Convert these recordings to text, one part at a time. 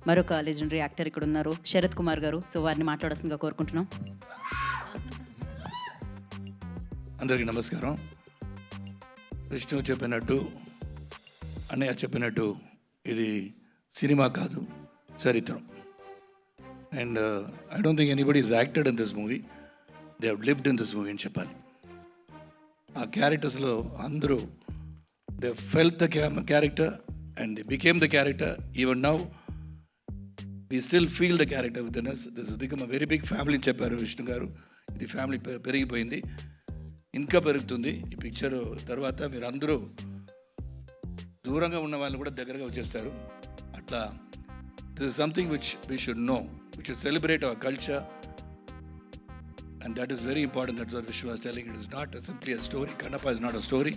మరొక legendary actor ఇక్కడ ఉన్నారు, శరత్ కుమార్ గారు. సో వారిని మాట్లాడాల్సిందిగా కోరుకుంటున్నాం. అందరికీ నమస్కారం. విష్ణు చెప్పినట్టు, అన్నయ్య చెప్పినట్టు, ఇది సినిమా కాదు, చరిత్రం. And I don't think anybody is acted in this movie, they have lived in this movie అని చెప్పాలి. ఆ క్యారెక్టర్స్లో అందరూ they felt the character and they became the character. Even now we still feel the character with us. This is become a very big family అని చెప్పారు విష్ణు గారు. ఇది family పెరిగిపోయింది, ఇంకా పెరుగుతుంది. ఈ పిక్చర్ తర్వాత మీరు అందరూ దూరంగా ఉన్న వాళ్ళు కూడా దగ్గరగా వచ్చేస్తారు. అట్లా this is something which we should know, we should celebrate our culture, and that is very important. That what Vishnu was telling. It is not simply a story. Kannappa is not a story,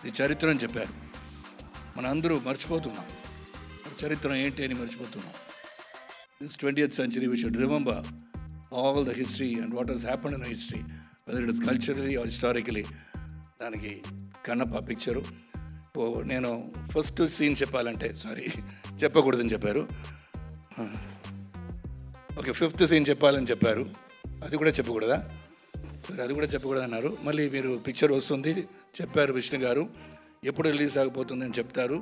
ఇది చరిత్ర అని చెప్పారు. మన అందరూ మర్చిపోతున్నాం చరిత్ర ఏంటి అని మర్చిపోతున్నాం. This 20th century we should remember all the history and what has happened in history, whether it is culturally or historically. దానికి కన్నప్ప పిక్చరు. నేను ఫస్ట్ సీన్ చెప్పాలంటే, సారీ చెప్పకూడదని చెప్పారు. ఓకే, 5th సీన్ చెప్పాలని చెప్పారు, అది కూడా చెప్పకూడదా? సరే, అది కూడా చెప్పకూడదన్నారు. మళ్ళీ మీరు పిక్చర్ వస్తుంది చెప్పారు విష్ణు గారు, ఎప్పుడు రిలీజ్ ఆగిపోతుందని చెప్తారు.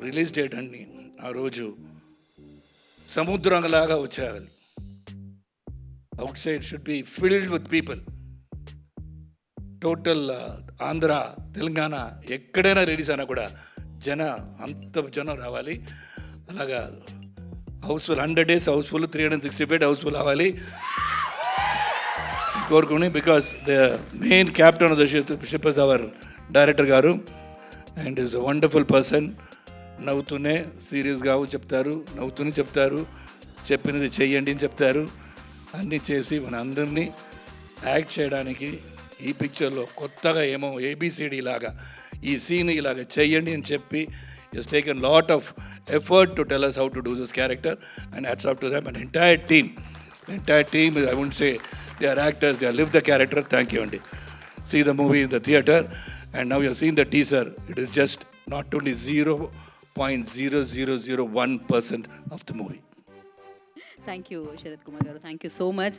రిలీజ్ డేట్ అన్ని ఆ రోజు సముద్రంలాగా వచ్చేయాలి. Outside should be filled with people. Total Andhra, Telangana ఎక్కడైనా రిలీజ్ అయినా కూడా అంత జనం రావాలి. అలాగా house full 100 days house full, 360 bed house full అవ్వాలి కోరుకుని. Because the main captain of the ship is our director garu, and is a wonderful person. నవ్వుతూనే సీరియస్గా చెప్తారు, నవ్వుతూనే చెప్తారు, చెప్పినది చెయ్యండి అని చెప్తారు. అన్నీ చేసి మన అందరినీ యాక్ట్ చేయడానికి ఈ పిక్చర్లో కొత్తగా ఏమో ABCD లాగా ఈ సీన్ ఇలాగా చెయ్యండి అని చెప్పి has taken lot of effort to tell us how to do this character, and hats off to them and entire team. The entire team, I wouldn't say they are actors, they have lived the character. Thank you, Andy. See the movie in the theater, and now you have seen the teaser. It is just not only 0.0001% of the movie. Thank you Sarath Kumar గారు, thank you so much.